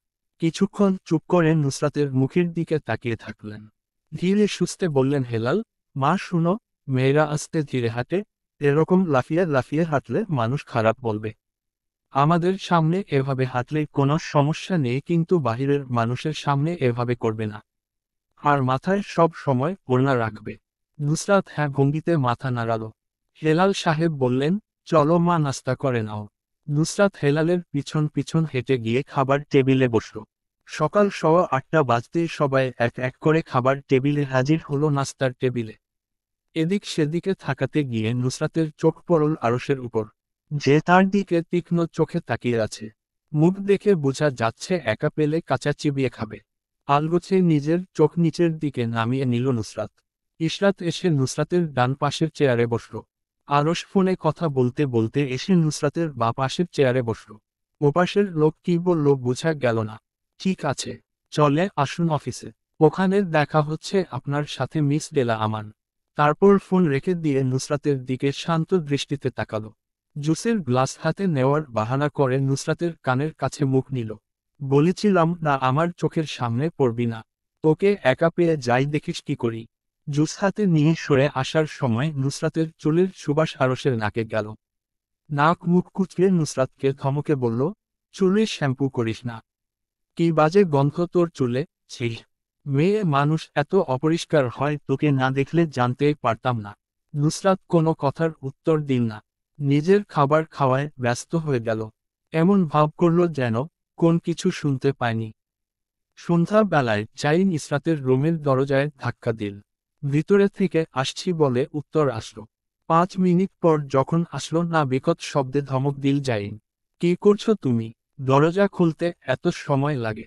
কিছুক্ষণ চুপ করে নুসরাতের মুখের দিকে তাকিয়ে থাকলেন। ধীরে সুস্থে বললেন, হেলাল মা শুনো, মেয়েরা আস্তে ধীরে হাঁটে, এরকম লাফিয়ে লাফিয়ে হাঁটলে মানুষ খারাপ বলবে। আমাদের সামনে এভাবে হাঁটলে কোনো সমস্যা নেই, কিন্তু বাহিরের মানুষের সামনে এভাবে করবে না। আর মাথায় সব সময় ওড়না রাখবে। নুসরাত হ্যাঁ ভঙ্গিতে মাথা নাড়াল। হেলাল সাহেব বললেন, চলো মা নাস্তা করে নাও। নুসরাত হেলালের পিছন পিছন হেঁটে গিয়ে খাবার টেবিলে বসল। সকাল 8:15 বাজতেই সবাই এক এক করে খাবার টেবিলে হাজির হলো নাস্তার টেবিলে। এদিক সেদিকে থাকাতে গিয়ে নুসরাতের চোখ পড়ল আরশের উপর, যে তার দিকে তীক্ষ্ণ চোখে তাকিয়ে আছে। মুখ দেখে বোঝা যাচ্ছে একা পেলে কাঁচা চিবিয়ে খাবে। আলগোছে নিজের চোখ নিচের দিকে নামিয়ে নিল নুসরাত। ইশরাত এসে নুসরাতের ডান পাশের চেয়ারে বসল। আরশ ফোনে কথা বলতে বলতে এসে নুসরাতের বাঁ পাশের চেয়ারে বসল। ওপাশের লোক কি বলল বোঝা গেল না। ঠিক আছে, চলে আসুন অফিসে, ওখানে দেখা হচ্ছে আপনার সাথে মিস ডেলা আমান। তারপর ফোন রেখে দিয়ে নুসরাতের দিকে শান্ত দৃষ্টিতে তাকালো। জুসের গ্লাস হাতে নেওয়ার বাহানা করে নুসরাতের কানের কাছে মুখ নিল। বলেছিলাম না আমার চোখের সামনে পড়বি না। তোকে একা পেয়ে যাই দেখিস কি করি। জুস হাতে নিয়ে সরে আসার সময় নুসরাতের চুলের সুবাস আরশের নাকে গেল। নাক মুখ কুচকে নুসরাতকে ধমকে বলল, চুলে শ্যাম্পু করিস না। কি বাজে গন্ধ তোর চুলে, ছি। মেয়ে মানুষ এত অপরিষ্কার হয়, তোকে না দেখলে জানতেই পারতাম না। নুসরাত কোনো কথার উত্তর দিল না। নিজের খাবার খাওয়ায় ব্যস্ত হয়ে গেল। এমন ভাব করল যেন কোন কিছু শুনতে পায়নি। সন্ধ্যা বেলায় জাইন ইসরাতের রুমের দরজায় ধাক্কা দিল। ভিতরে থেকে আসছি বলে উত্তর আসলো। 5 মিনিট পর যখন আসলো না বিকট শব্দে ধমক দিল জাইন। কি করছো তুমি? দরজা খুলতে এত সময় লাগে?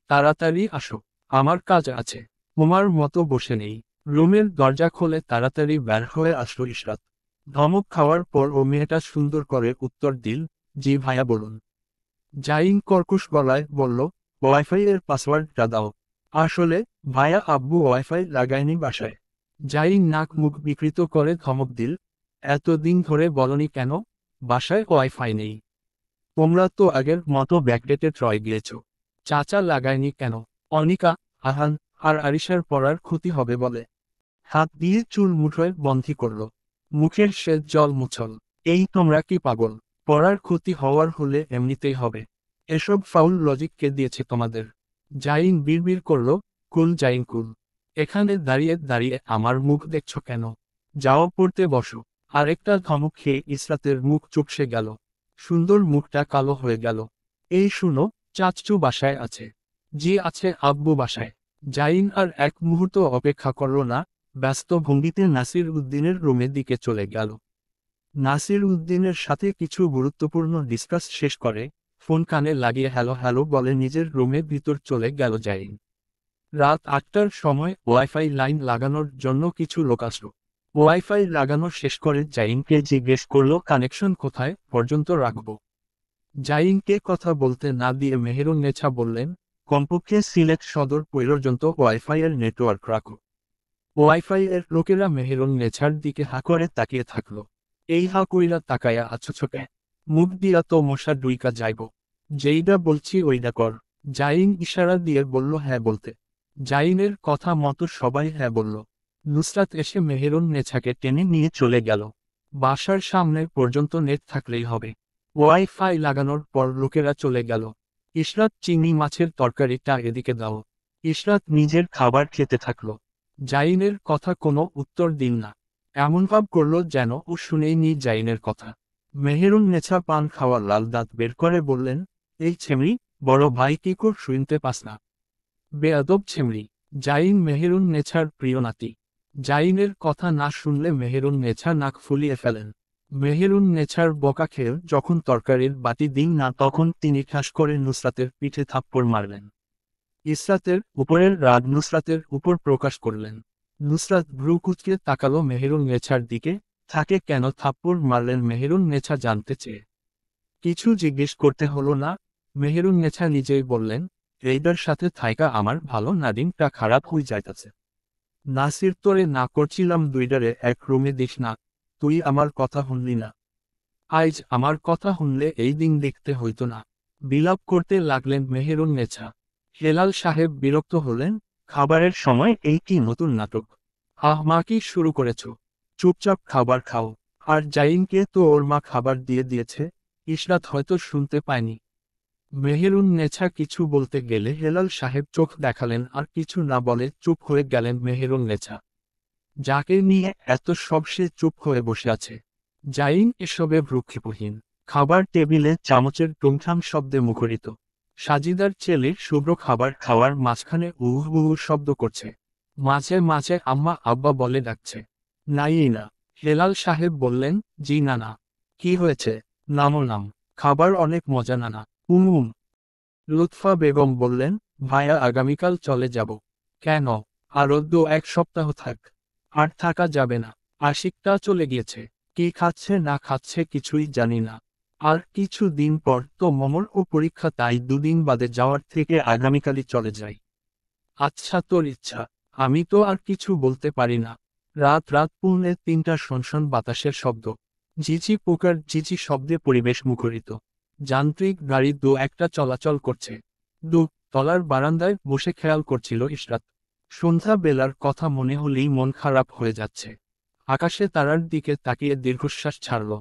তাড়াতাড়ি আসো, আমার কাজ আছে। তোমার মতো বসে নেই। রুমের দরজা খুলে তাড়াতাড়ি বের হয়ে আসলো ইশরাত। ধমক খাওয়ার পর ও মেয়েটা সুন্দর করে উত্তর দিল, জি ভাইয়া বলুন। জাইন কর্কশ গলায় বলল, ওয়াইফাই এর পাসওয়ার্ডটা দাও। আসলে ভাইয়া আব্বু ওয়াইফাই লাগায়নি বাসায়। জাইন নাক মুখ বিকৃত করে ধমক দিল, এতদিন ধরে বলনি কেন? বাসায় ওয়াইফাই নেই। তোমরা তো আগের মতো ব্যাকডেটে ট্রয় গিয়েছ। চাচা লাগায়নি কেন? অনিকা, আহান আর আরিশার পড়ার ক্ষতি হবে বলে। হাত দিয়ে চুল মুঠোয় বন্ধি করল। মুখের শেষ জল মুছল। এই তোমরা কি পাগল? পড়ার ক্ষতি হওয়ার হলে এমনিতেই হবে। এসব ফাউল লজিক কে দিয়েছে তোমাদের? জাইন বিড়বিড় করল, কুল জাইন কুল। এখানে দাঁড়িয়ে দাঁড়িয়ে আমার মুখ দেখছ কেন? যাও পড়তে বসো। আরেকটা ধমক খেয়ে ইসরাতের মুখ চুপসে গেল। সুন্দর মুখটা কালো হয়ে গেল। এই শুনো, চাচচু বাসায় আছে? জি আছে আব্বু বাসায়। জাইন আর এক মুহূর্ত অপেক্ষা করল না, ব্যস্ত ভঙ্গিতে নাসির উদ্দিনের রুমের দিকে চলে গেল। নাসির উদ্দিনের সাথে কিছু গুরুত্বপূর্ণ ডিসকাস শেষ করে ফোন কানে লাগিয়ে হ্যালো হ্যালো বলে নিজের রুমের ভিতর চলে গেল জাইন। রাত 8টার সময় ওয়াইফাই লাইন লাগানোর জন্য কিছু লোক আসলো। ওয়াইফাই লাগানো শেষ করে জাইনকে জিজ্ঞেস করলো কানেকশন কোথায় পর্যন্ত রাখবো। জাইনকে কথা বলতে না দিয়ে মেহেরুন্নেছা বললেন, কমপক্ষে সিলেট সদর পর্যন্ত ওয়াইফাই এর নেটওয়ার্ক রাখো। ওয়াইফাই এর লোকেরা মেহেরুন্নেছার দিকে হা করে তাকিয়ে থাকলো। এই হা কইরা তাকায়া আছো ছোকে? মুখ দিয়া তো মশা ডুইকা যাইব। যেইডা বলছি ওইডা কর। জাইন ইশারা দিয়ে বলল হ্যাঁ বলতে। জাইনের কথা মতো সবাই হ্যাঁ বলল। নুসরাত এসে মেহেরুন্নেছাকে টেনে নিয়ে চলে গেল। বাসার সামনে পর্যন্ত নেট থাকলেই হবে। ওয়াইফাই লাগানোর পর লোকেরা চলে গেল। ইশরাত চিংড়ি মাছের তরকারিটা এদিকে দাও। ইশরাত নিজের খাবার খেতে থাকলো। জাইনের কথা কোনো উত্তর দিন না। এমন ভাব করল যেন ও শুনেইনি জাইনের কথা। মেহেরুন্নেছা পান খাওয়া লাল দাঁত বের করে বললেন, এই ছেমরি, বড় ভাই কি কর শুনতে পাস না? বেয়াদব ছেমরি। জাইন মেহেরুন্নেছার প্রিয় নাতি। জাইনের কথা না শুনলে মেহেরুন্নেছা নাক ফুলিয়ে ফেলেন। মেহেরুন্নেছার বকা খেয়ে যখন তরকারির বাটি দিন না তখন তিনি ঠাস করে নুসরাতের পিঠে থাপ্পড় মারলেন। ইসরাতের উপরের রাগ নুসরাতের উপর প্রকাশ করলেন। নুসরাত ভ্রু কুঁচকে তাকালো মেহেরুন্নেছার দিকে, তাকে কেন থাপ্পড় মারলেন মেহেরুন্নেছা জানতে চেয়ে। কিছু জিজ্ঞেস করতে হলো না, মেহেরুন্নেছা নিজেই বললেন, এইটার সাথে থাইকা আমার ভালো নাদিমটা খারাপ হয়ে যাইতাছে। নাসির তোরে না করছিলাম দুইডারে এক রুমে দিস না, তুই আমার কথা শুনলি না। আইজ আমার কথা শুনলে এই দিন দেখতে হইতো না। বিলাপ করতে লাগলেন মেহেরুন্নেছা। হেলাল সাহেব বিরক্ত হলেন, খাবারের সময় এই কি নতুন নাটক? আহ মা কি শুরু করেছ? চুপচাপ খাবার খাও। আর জাইনকে তো ওর মা খাবার দিয়ে দিয়েছে, ইশরাত হয়তো শুনতে পায়নি। মেহেরুন্নেছা কিছু বলতে গেলে হেলাল সাহেব চোখ দেখালেন আর কিছু না বলে চুপ হয়ে গেলেন মেহেরুন্নেছা। যাকে নিয়ে এত সব সে চুপ হয়ে বসে আছে। জাইন এসবে ভ্রুক্ষেপহীন। খাবার টেবিলে চামচের টুংঠাম শব্দে মুখরিত। সাজিদার ছেলে শুভ্র খাবার খাওয়ার মাঝখানে উহ উহ শব্দ করছে। মাঝে মাঝে আম্মা আব্বা বলে ডাকছে। নাই না। হেলাল সাহেব বললেন, জি না না। কি হয়েছে? নামো নাম। খাবার অনেক মজা নানা। উম। লুৎফা বেগম বললেন, ভাইয়া আগামীকাল চলে যাব। কেন? আরো 1 সপ্তাহ থাক। আর থাকা যাবে না। আশিকটা চলে গিয়েছে। কি খাচ্ছে না খাচ্ছে কিছুই জানি না। আর কিছু দিন পর তো মমর ও পরীক্ষা, তাই 2 দিন বাদে যাওয়ার থেকে আগামীকালই চলে যাই। আচ্ছা তোর ইচ্ছা। আমি তো আর কিছু বলতে পারি না। রাত রাত পৌনে 3টা শনশন বাতাসের শব্দ। ঝিঝি পোকার ঝিঝি শব্দে পরিবেশ মুখরিত। যান্ত্রিক গাড়ি একটা চলাচল করছে। তলার বারান্দায় বসে খেয়াল করছিল ইশরাত। সন্ধ্যা বেলার কথা মনে হলেই মন খারাপ হয়ে যাচ্ছে। আকাশে তারার দিকে তাকিয়ে দীর্ঘশ্বাস ছাড়ল।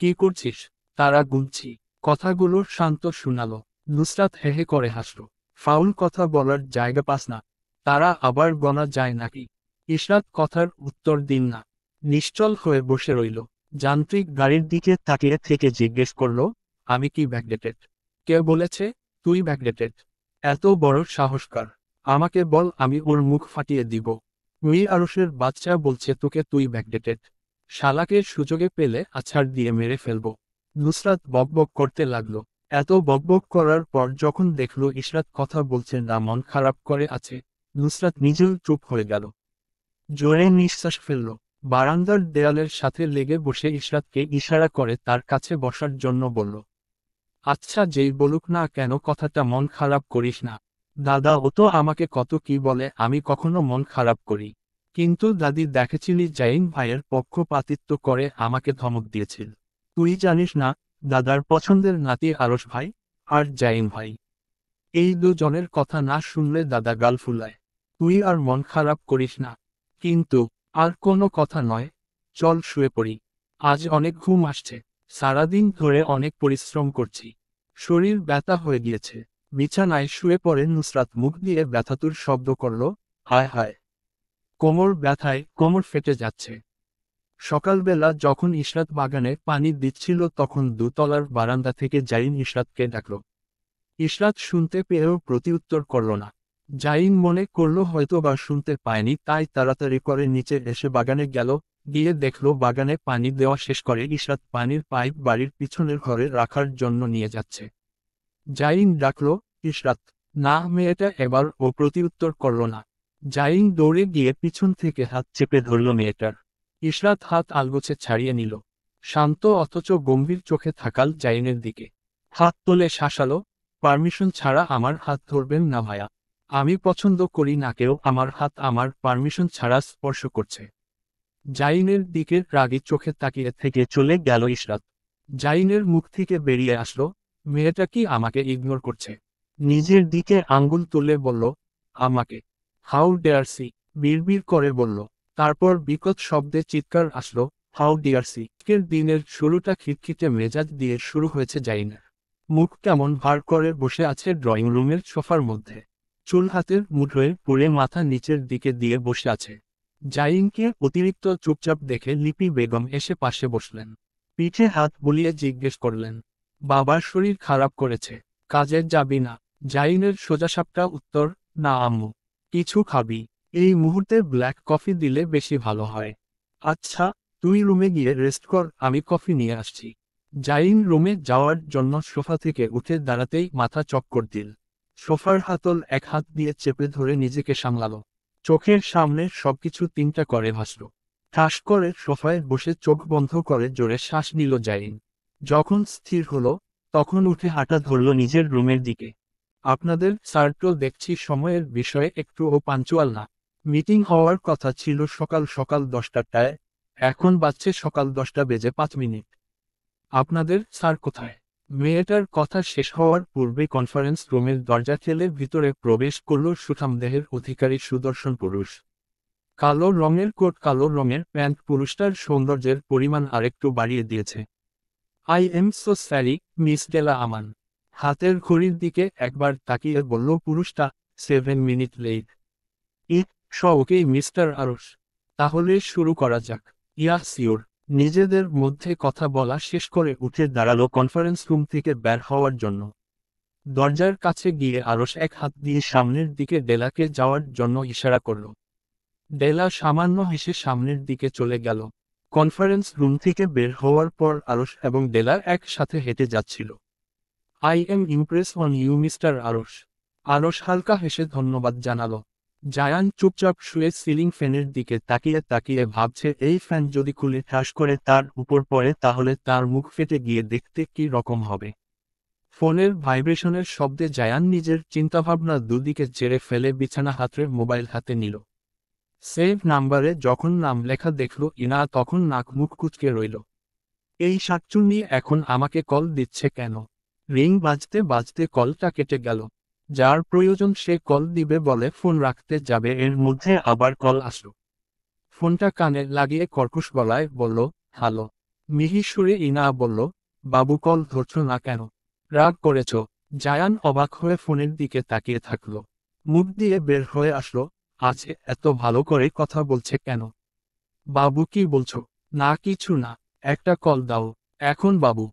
কি করছিস? তারা গুনছি। কথাগুলো শান্ত শোনালো। নুসরাত হেহে করে হাসল। ফাউল কথা বলার জায়গা পাস না। তারা আবার গণা যায় নাকি? ইশরাত কথার উত্তর দিন না। নিশ্চল হয়ে বসে রইল। যান্ত্রিক গাড়ির দিকে তাকিয়ে থেকে জিজ্ঞেস করল, আমি কি ব্যাকডেটেড? কে বলেছে তুই ব্যাকডেটেড? এত বড় সাহসকার? আমাকে বল, আমি ওর মুখ ফাটিয়ে দিব। উই আরশের বাচ্চা বলছে তোকে তুই ব্যাকডেটেড। শালাকে সুযোগে পেলে আছাড় দিয়ে মেরে ফেলব। নুসরাত বকবক করতে লাগলো। এত বকবক করার পর যখন দেখল ইশরাত কথা বলছে না, মন খারাপ করে আছে, নুসরাত নিজেও চুপ হয়ে গেল। জোরে নিঃশ্বাস ফেলল। বারান্দার দেয়ালের সাথে লেগে বসে ইশরাতকে ইশারা করে তার কাছে বসার জন্য বলল, আচ্ছা যেই বলুক না কেন কথাটা মন খারাপ করিস না। দাদা ও তো আমাকে কত কি বলে, আমি কখনো মন খারাপ করি? কিন্তু দাদি দেখেছিলি জাইন ভাইয়ের পক্ষপাতিত্ব করে আমাকে ধমক দিয়েছিল। তুই জানিস না, দাদার পছন্দের নাতি আরশ ভাই আর জাইন ভাই, এই দুজনের কথা না শুনলে দাদা গাল ফুলায়। তুই আর মন খারাপ করিস না। কিন্তু আর কোনো কথা নয়, চল শুয়ে পড়ি। আজ অনেক ঘুম আসছে, সারাদিন ধরে অনেক পরিশ্রম করছি, শরীর ব্যথা হয়ে গিয়েছে। বিছানায় শুয়ে পড়ে নুসরাত মুখ দিয়ে ব্যথাতুর শব্দ করল, হায় হায়, কোমর ব্যথায় কোমর ফেটে যাচ্ছে। সকালবেলা যখন ইশরাত বাগানে পানি দিচ্ছিল তখন দোতলার বারান্দা থেকে জাইন ইশরাতকে ডাকল। ইশরাত শুনতে পেয়েও প্রতিউত্তর করল না। জাইন মনে করল হয়তো বা শুনতে পায়নি, তাই তাড়াতাড়ি করে নিচে এসে বাগানে গেল। গিয়ে দেখল বাগানে পানি দেওয়া শেষ করে ইশরাত পানির পাইপ বাড়ির পিছনের ঘরে রাখার জন্য নিয়ে যাচ্ছে। জাইন ডাকল, ইশরাত। না, মেয়েটা এবার ও প্রতিউত্তর করল না। জাইন দৌড়ে গিয়ে পিছন থেকে হাত চেপে ধরল মেয়েটার। ইশরাত হাত আলগোছে ছাড়িয়ে নিল। শান্ত অথচ গম্ভীর চোখে থাকাল জাইনের দিকে হাত তোলে শাসালো, পারমিশন ছাড়া আমার হাত ধরবেন না ভাইয়া। আমি পছন্দ করি না কেউ আমার হাত আমার পারমিশন ছাড়া স্পর্শ করছে। জাইনের দিকে রাগী চোখে তাকিয়ে থেকে চলে গেল ইশরাত। জাইনের মুখ থেকে বেরিয়ে আসলো, মেয়েটা কি আমাকে ইগনোর করছে? নিজের দিকে আঙ্গুল তুলে বলল, আমাকে? হাউ ডেয়ার সি, বিড়বিড় করে বলল। তারপর বিকট শব্দে চিৎকার আসলো, হাউ ডিয়ার সি। আজকের দিনের শুরুটা খিটখিটে মেজাজ দিয়ে শুরু হয়েছে জাইনের। মুখ কেমন ভার করে বসে আছে ড্রয়িং রুমের সোফার মধ্যে। চুল হাতের মুঠোয় পুড়ে মাথা নিচের দিকে দিয়ে বসে আছে। জাইনকে অতিরিক্ত চুপচাপ দেখে লিপি বেগম এসে পাশে বসলেন। পিঠে হাত বুলিয়ে জিজ্ঞেস করলেন, বাবার শরীর খারাপ করেছে, কাজে যাবি না? জাইনের সোজাসাপটা উত্তর, না আম্মু। কিছু খাবি? এই মুহূর্তে ব্ল্যাক কফি দিলে বেশি ভালো হয়। আচ্ছা, তুই রুমে গিয়ে রেস্ট কর, আমি কফি নিয়ে আসছি। জাইন রুমে যাওয়ার জন্য সোফা থেকে উঠে দাঁড়াতেই মাথা চক্কর দিল। সোফার হাতল এক হাত দিয়ে চেপে ধরে নিজেকে সামলালো। চোখের সামনে সবকিছু তিনটা করে ভাসল। ঠাস করে সোফায় বসে চোখ বন্ধ করে জোরে শ্বাস নিল জাইন। যখন স্থির হলো, তখন উঠে হাঁটা ধরল নিজের রুমের দিকে। আপনাদের স্যার তো দেখছি সময়ের বিষয়ে একটুও পাঞ্চুয়াল না। মিটিং হওয়ার কথা ছিল সকাল সকাল 10টায়, এখন বাজছে সকাল 10:05। আপনাদের স্যার কোথায়? মেয়েটার কথা শেষ হওয়ার পূর্বে কনফারেন্স রুমের দরজা ঠেলে ভিতরে প্রবেশ করল সুঠামদেহের অধিকারী সুদর্শন পুরুষ। কালো রঙের কোট, কালো রঙের প্যান্ট পুরুষটার সৌন্দর্যের পরিমাণ আরেকটু বাড়িয়ে দিয়েছে। I am so sorry, miss Dela Aman. হাতের ঘড়ির দিকে একবার তাকিয়ে বলল পুরুষটা, 7 minute late. Okay mister Arsh. তাহলে শুরু করা যাক। Yeah sure. নিজেদের মধ্যে কথা বলা শেষ করে উঠে দাঁড়ালো কনফারেন্স রুম থেকে বের হওয়ার জন্য। দরজার কাছে গিয়ে আরশ এক হাত দিয়ে সামনের দিকে ডেলাকে যাওয়ার জন্য ইশারা করল। ডেলা সামান্য হেসে সামনের দিকে চলে গেল। কনফারেন্স রুম থেকে বের হওয়ার পর আরশ এবং ডেলা একসাথে হেঁটে যাচ্ছিল। I am impress on you mister Arsh. Arsh হালকা হেসে ধন্যবাদ জানালো। জায়ান চুপচাপ শুয়ে সিলিং ফ্যানের দিকে তাকিয়ে তাকিয়ে ভাবছে এই ফ্যান যদি খুলে ঠাস করে তার উপর পড়ে তাহলে তার মুখ ফেটে গিয়ে দেখতে কি রকম হবে। ফোনের ভাইব্রেশনের শব্দে জায়ান নিজের চিন্তাভাবনা দুদিকে ছেড়ে ফেলে বিছানা হাতড়ে মোবাইল হাতে নিল। সেভ নাম্বারে যখন নাম লেখা দেখল ইনা তখন নাক মুখ কুঁচকে রইল। এই শাকচুন্নি এখন আমাকে কল দিচ্ছে কেন? রিং বাজতে বাজতে কলটা কেটে গেল। যার প্রয়োজন সে কল দিবে বলে ফোন রাখতে যাবে, এর মধ্যে আবার কল আসলো। ফোনটা কানে লাগিয়ে কর্কশ গলায় বলল, হ্যালো। মিহি সুরে ইনা বলল, বাবু কল ধরছ না কেন? রাগ করেছ? জায়ান অবাক হয়ে ফোনের দিকে তাকিয়ে থাকল। মুখ দিয়ে বের হয়ে আসলো, আছে এত ভালো করে কথা বলছে কেন? বাবু কি বলছো? না কিছু না। একটা কল দাও। এখন বাবু?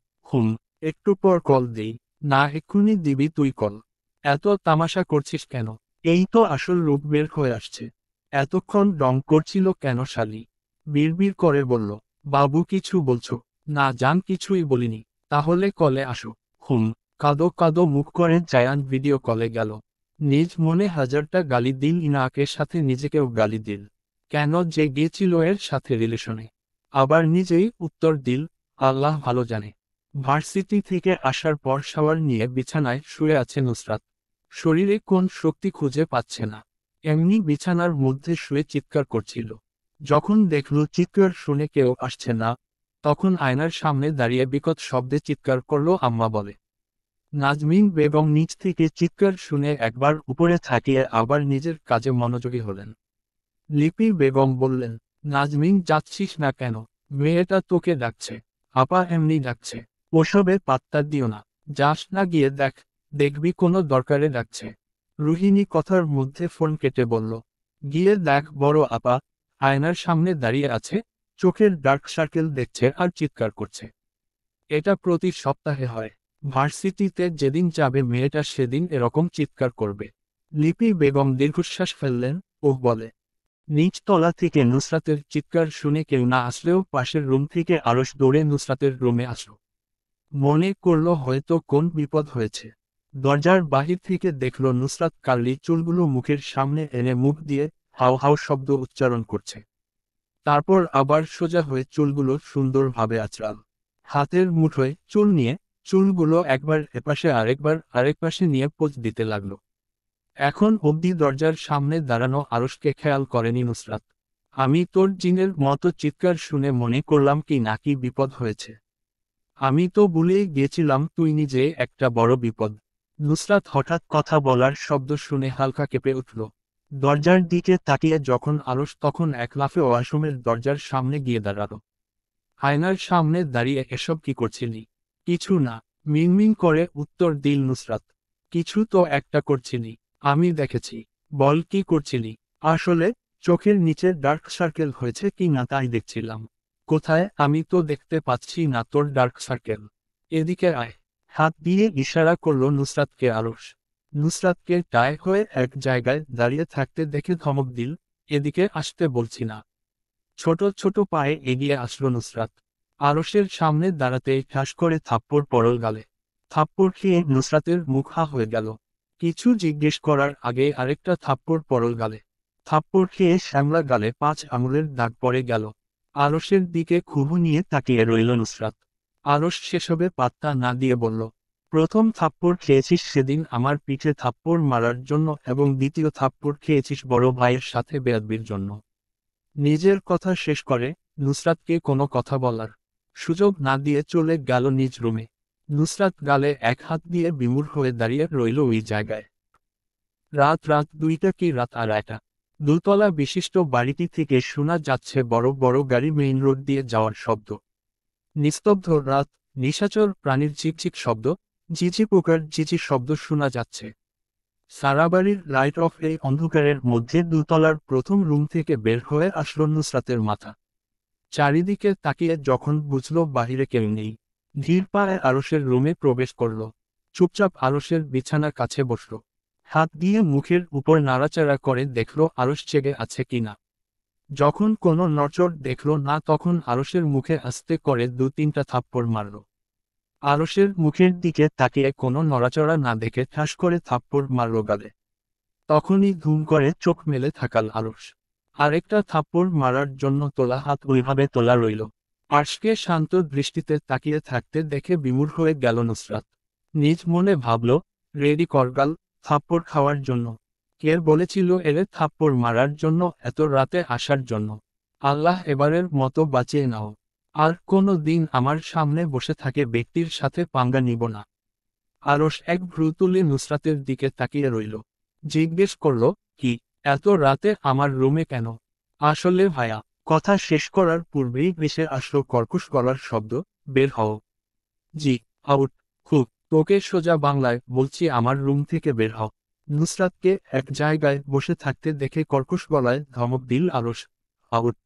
একটু পর কল দেই। না এক্ষুনি দিবি তুই কল। এত তামাশা করছিস কেন? এই তো আসল রূপ বের হয়ে আসছে। এতক্ষণ ডং করছিল কেন শালি? বিড়বিড় করে বলল, বাবু কিছু বলছো? না জান, কিছুই বলিনি। তাহলে কলে আসো। কাদো কাদো মুখ করে জায়ান ভিডিও কলে গেল। নিজ মনে হাজারটা গালি দিল, ইনাকের সাথে নিজেকেও গালি দিল। কেন যে গিয়েছিল এর সাথে রিলেশনে। আবার নিজেই উত্তর দিল, আল্লাহ ভালো জানে। ভার্সিটি থেকে আসার পর শাওয়ার নিয়ে বিছানায় শুয়ে আছে নুসরাত। শরীরে কোন শক্তি খুঁজে পাচ্ছে না। এমনি বিছানার মধ্যে শুয়ে চিৎকার করছিল। যখন দেখল চিৎকার শুনে কেউ আসছে না, তখন আয়নার সামনে দাঁড়িয়ে বিকট শব্দে চিৎকার করল, আম্মা বলে। নাজমিন বেগম নিচ থেকে চিৎকার শুনে একবার উপরে তাকিয়ে আবার নিজের কাজে মনোযোগী হলেন। লিপি বেগম বললেন, নাজমিন যাচ্ছিস না কেন? মেয়েটা তোকে ডাকছে। আপা এমনি ডাকছে। ওসবে পাত্তা দিও না। যাস না, গিয়ে দেখ, দেখবি কোনো দরকারে ডাকছে। রুহিণী কথার মধ্যে ফোন কেটে বলল, গিয়ে দেখ বড় আপা আয়নার সামনে দাঁড়িয়ে আছে, চোখের ডার্ক সার্কেল দেখছে আর চিৎকার করছে। এটা প্রতি সপ্তাহে হয়। ভার্সিটিতে যেদিন যাবে মেয়েটা সেদিন এরকম চিৎকার করবে। লিপি বেগম দীর্ঘশ্বাস ফেললেন, ওহ বলে। নিচ তলা থেকে নুসরাতের চিৎকার শুনে কেউ না আসলেও পাশের রুম থেকে আরশ দৌড়ে নুসরাতের রুমে আসলো। মনে করল হয়তো কোন বিপদ হয়েছে। দরজার বাহির থেকে দেখল নুসরাত কার্লি চুলগুলো মুখের সামনে এনে মুখ দিয়ে হাও হাও শব্দ উচ্চারণ করছে। তারপর আবার সোজা হয়ে চুলগুলো সুন্দরভাবে আঁচড়াল। হাতের মুঠোয় চুল নিয়ে চুলগুলো একবার এপাশে আরেক পাশে নিয়ে পোজ দিতে লাগলো। এখন অবধি দরজার সামনে দাঁড়ানো আরশকে খেয়াল করেনি নুসরাত। আমি তোর জিনের মতো চিৎকার শুনে মনে করলাম কি নাকি বিপদ হয়েছে। আমি তো ভুলেই গিয়েছিলাম তুই নিজে একটা বড় বিপদ। নুসরাত হঠাৎ কথা বলার শব্দ শুনে হালকা কেঁপে উঠল। দরজার দিকে তাকিয়ে যখন আরশ, তখন এক লাফে ওয়াশরুমের দরজার সামনে গিয়ে দাঁড়ালো। আয়নার সামনে দাঁড়িয়ে এসব কি করছিলি? কিছু না, মিনমিন করে উত্তর দিল নুসরাত। কিছু তো একটা করছিলি, আমি দেখেছি। বল কি করছিলি? আসলে চোখের নিচে ডার্ক সার্কেল হয়েছে কি না তাই দেখছিলাম। কোথায়? আমি তো দেখতে পাচ্ছি না তোর ডার্ক সার্কেল। এদিকে আয়। হাত দিয়ে ইশারা করল নুসরাতকে আরশ। নুসরাতকে টায় হয়ে এক জায়গায় দাঁড়িয়ে থাকতে দেখে ধমক দিল, এদিকে আসতে বলছি না। ছোট ছোট পায়ে এগিয়ে আসলো নুসরাত। আরশের সামনে দাঁড়াতেই ঠাস করে থাপ্পড় পড়ল গালে। থাপ্পড় খেয়ে নুসরাতের মুখ হা হয়ে গেল। কিছু জিজ্ঞেস করার আগে আরেকটা থাপ্পড় পড়ল গালে। থাপ্পড় খেয়ে শ্যামলা গালে 5 আঙুলের দাগ পড়ে গেল। আরশের দিকে খুবু নিয়ে তাকিয়ে রইল নুসরাত। আরশ সেসবে পাত্তা না দিয়ে বলল, প্রথম থাপ্পড় খেয়েছিস সেদিন আমার পিঠে থাপ্পড় মারার জন্য, এবং দ্বিতীয় থাপ্পড় খেয়েছিস বড় ভাইয়ের সাথে বেয়াদবির জন্য। নিজের কথা শেষ করে নুসরাতকে কোনো কথা বলার সুযোগ না দিয়ে চলে গেল নিজ রুমে। নুসরাত গালে এক হাত দিয়ে বিমূঢ় হয়ে দাঁড়িয়ে রইল ওই জায়গায়। রাত 2টা কি রাত 2:30। দোতলা বিশিষ্ট বাড়িটি থেকে শোনা যাচ্ছে বড় বড় গাড়ি মেইন রোড দিয়ে যাওয়ার শব্দ। নিস্তব্ধ রাত, নিশাচর প্রাণীর চিকচিক শব্দ, ঝিঝি পোকার ঝিঝি শব্দ শোনা যাচ্ছে। সারা বাড়ির লাইট অফ। এই অন্ধকারের মধ্যে দোতলার প্রথম রুম থেকে বের হয়ে আসলো নুসরাতের মাথা। চারিদিকে তাকিয়ে যখন বুঝল বাহিরে কেউ নেই, ধীর পায়ে আরশের রুমে প্রবেশ করল। চুপচাপ আরশের বিছানার কাছে বসল। হাত দিয়ে মুখের উপর নাড়াচাড়া করে দেখল আরশ জেগে আছে কিনা। যখন কোনো নড়চড় দেখল না, তখন আরশের মুখে আস্তে করে 2-3টা থাপ্পড় মারল। আরশের মুখের দিকে তাকিয়ে কোনো নড়াচড়া না দেখে ঠাস করে থাপ্পড় মারল গালে। তখনই ধুম করে চোখ মেলে থাকাল আরশ। আরেকটা থাপ্পড় মারার জন্য তোলা হাত ওইভাবে তোলা রইল। আরশকে শান্ত দৃষ্টিতে তাকিয়ে থাকতে দেখে বিমূঢ় হয়ে গেল নুসরাত। নিজ মনে ভাবল, রেডি করগাল, থাপ্পড় খাওয়ার জন্য। কে বলেছিল এরে থাপ্পড় মারার জন্য, এত রাতে আসার জন্য? আল্লাহ এবারের মতো বাঁচিয়ে নাও। আর কোনো দিন আমার সামনে বসে থাকে ব্যক্তির সাথে পাঙ্গা নিব না। আরশ এক ভ্রু তুলে নুসরাতের দিকে তাকিয়ে রইল। জিজ্ঞেস করল, কি, এত রাতে আমার রুমে কেন? আসলে ভাইয়া। কথা শেষ করার পূর্বেই ভেসে আসলো কর্কশ গলার শব্দ, বের হও। জি, আউট। খুব, তোকে সোজা বাংলায় বলছি আমার রুম থেকে বের হও। নুসরাতকে এক জায়গায় বসে থাকতে দেখে কর্কশ গলায় ধমক দিল আরশ, আউট।